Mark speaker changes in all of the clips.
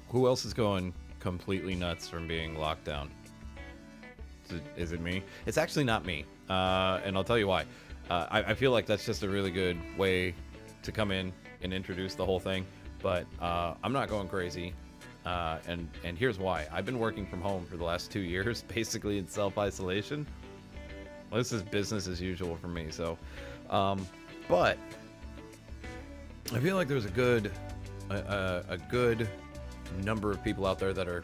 Speaker 1: Who else is going completely nuts from being locked down? Is it me? It's actually not me. And I'll tell you why. I feel like that's just a really good way to come in and introduce the whole thing. But I'm not going crazy. And here's why. I've been working from home for the last 2 years, basically in self-isolation. Well, this is business as usual for me. So, but I feel like there's a good number of people out there that are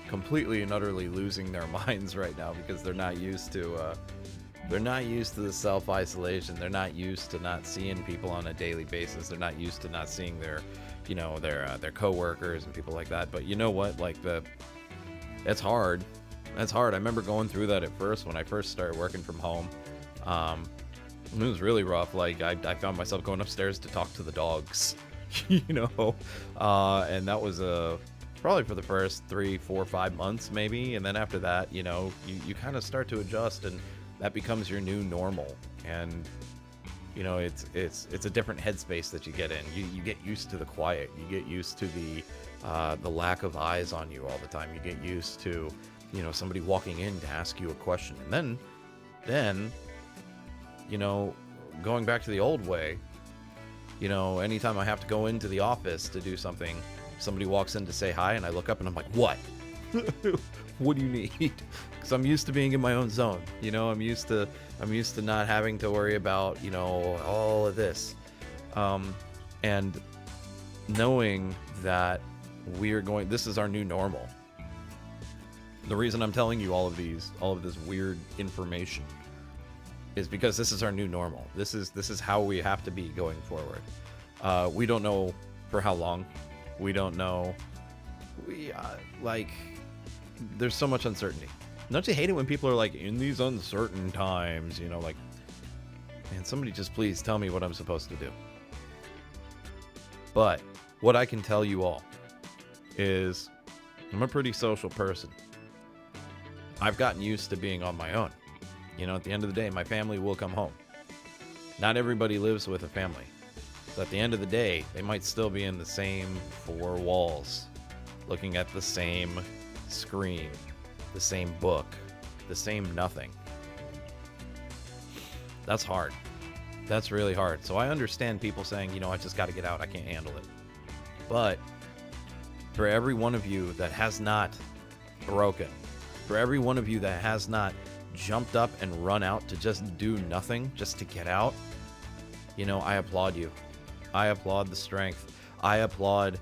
Speaker 1: completely and utterly losing their minds right now because they're not used to the self-isolation. They're not used to not seeing people on a daily basis. They're not used to not seeing their coworkers and people like that. But you know what? Like it's hard. That's hard. I remember going through that at first when I first started working from home. It was really rough. Like I found myself going upstairs to talk to the dogs, and that was probably for the first 3, 4, 5 months maybe. And then after that, you kind of start to adjust, and that becomes your new normal. And it's a different headspace that you get in. You get used to the quiet. You get used to the lack of eyes on you all the time. You get used to somebody walking in to ask you a question, and then going back to the old way, anytime I have to go into the office to do something, somebody walks in to say hi, and I look up and I'm like, what? What do you need? Because I'm used to being in my own zone. I'm used to not having to worry about all of this, and knowing that this is our new normal. The reason I'm telling you all of this weird information is because this is our new normal. This is how we have to be going forward. We don't know for how long. We don't know. There's so much uncertainty. Don't you hate it when people are like, in these uncertain times, man, somebody just please tell me what I'm supposed to do. But what I can tell you all is I'm a pretty social person. I've gotten used to being on my own. At the end of the day, my family will come home. Not everybody lives with a family. So at the end of the day, they might still be in the same 4 walls, looking at the same screen, the same book, the same nothing. That's hard. That's really hard. So I understand people saying, I just got to get out. I can't handle it. But for every one of you that has not broken, for every one of you that has not jumped up and run out to just do nothing, just to get out, I applaud you. I applaud the strength. I applaud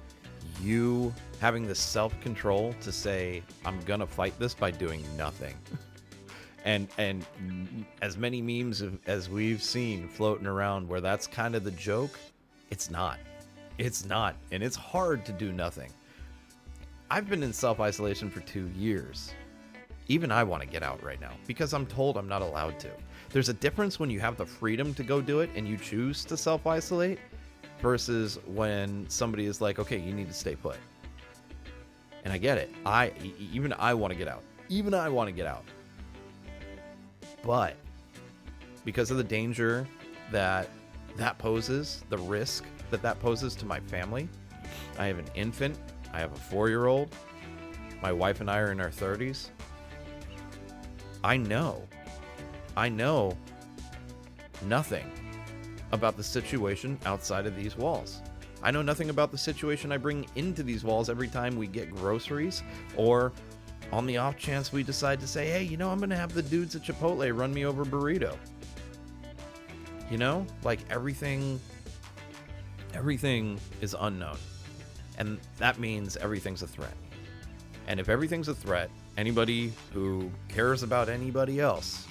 Speaker 1: you having the self-control to say, I'm gonna fight this by doing nothing. and as many memes as we've seen floating around where that's kind of the joke, it's not. And it's hard to do nothing. I've been in self-isolation for 2 years. Even I want to get out right now because I'm told I'm not allowed to. There's a difference when you have the freedom to go do it and you choose to self-isolate versus when somebody is like, okay, you need to stay put. And I get it. Even I want to get out. Even I want to get out. But because of the danger that poses, the risk that poses to my family, I have an infant. I have a 4-year-old. My wife and I are in our 30s. I know nothing about the situation outside of these walls. I know nothing about the situation I bring into these walls every time we get groceries, or on the off chance we decide to say, hey, I'm going to have the dudes at Chipotle run me over burrito. Everything is unknown. And that means everything's a threat. And if everything's a threat, anybody who cares about anybody else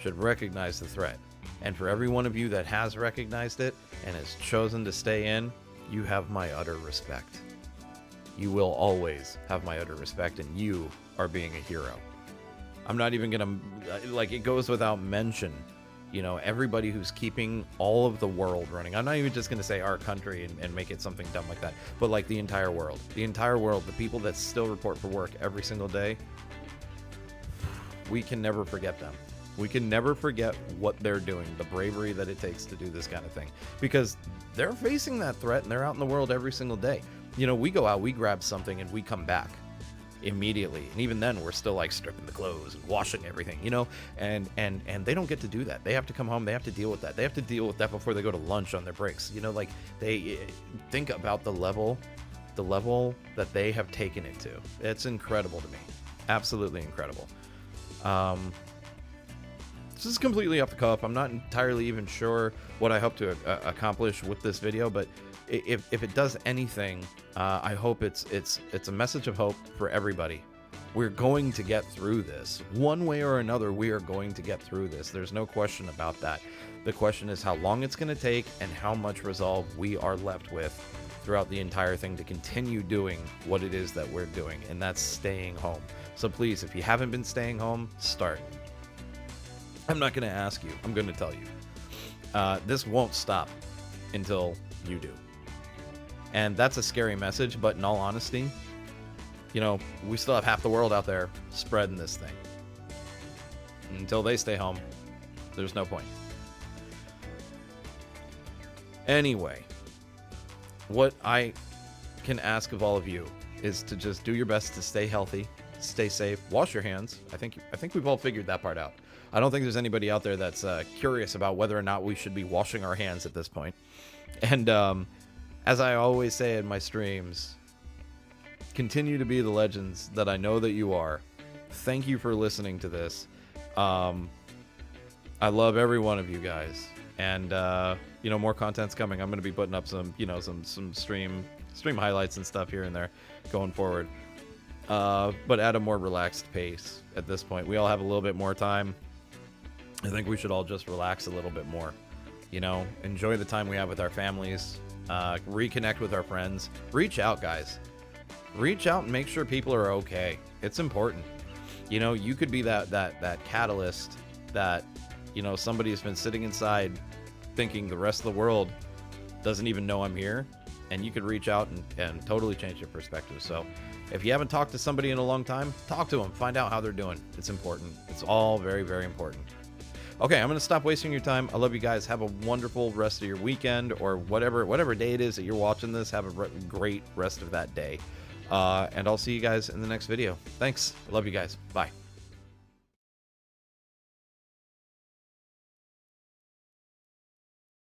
Speaker 1: should recognize the threat. And for every one of you that has recognized it and has chosen to stay in, you have my utter respect. You will always have my utter respect, and you are being a hero. I'm not even gonna, it goes without mention, everybody who's keeping all of the world running. I'm not even just gonna say our country and make it something dumb like that, but the entire world. The entire world, the people that still report for work every single day, we can never forget them. We can never forget what they're doing, the bravery that it takes to do this kind of thing, because they're facing that threat and they're out in the world every single day. You know, we go out, we grab something, and we come back immediately, and even then we're still like stripping the clothes and washing everything, you know, and they don't get to do that. They have to come home, they have to deal with that, before they go to lunch on their breaks, you know. Like, they think about the level that they have taken it to. It's incredible to me, absolutely incredible. This is completely off the cuff. I'm not entirely even sure what I hope to accomplish with this video, but if it does anything, I hope it's a message of hope for everybody. We're going to get through this. One way or another, we are going to get through this. There's no question about that. The question is how long it's going to take and how much resolve we are left with throughout the entire thing to continue doing what it is that we're doing, and that's staying home. So please, if you haven't been staying home, start. I'm not going to ask you. I'm going to tell you. This won't stop until you do. And that's a scary message, but in all honesty, you know, we still have half the world out there spreading this thing. Until they stay home, there's no point. Anyway, what I can ask of all of you is to just do your best to stay healthy, stay safe, wash your hands. I think we've all figured that part out. I don't think there's anybody out there that's curious about whether or not we should be washing our hands at this point. And as I always say in my streams, continue to be the legends that I know that you are. Thank you for listening to this. I love every one of you guys, and you know, more content's coming. I'm going to be putting up some, you know, some stream highlights and stuff here and there going forward, but at a more relaxed pace at this point. We all have a little bit more time. I think we should all just relax a little bit more, you know, enjoy the time we have with our families, reconnect with our friends, reach out, guys. Reach out and make sure people are okay. It's important. You know, you could be that catalyst that, you know, somebody has been sitting inside thinking the rest of the world doesn't even know I'm here, and you could reach out and totally change your perspective. So if you haven't talked to somebody in a long time, talk to them, find out how they're doing. It's important. It's all very, very important. Okay, I'm going to stop wasting your time. I love you guys. Have a wonderful rest of your weekend, or whatever day it is that you're watching this. Have a great rest of that day. And I'll see you guys in the next video. Thanks. I love you guys. Bye.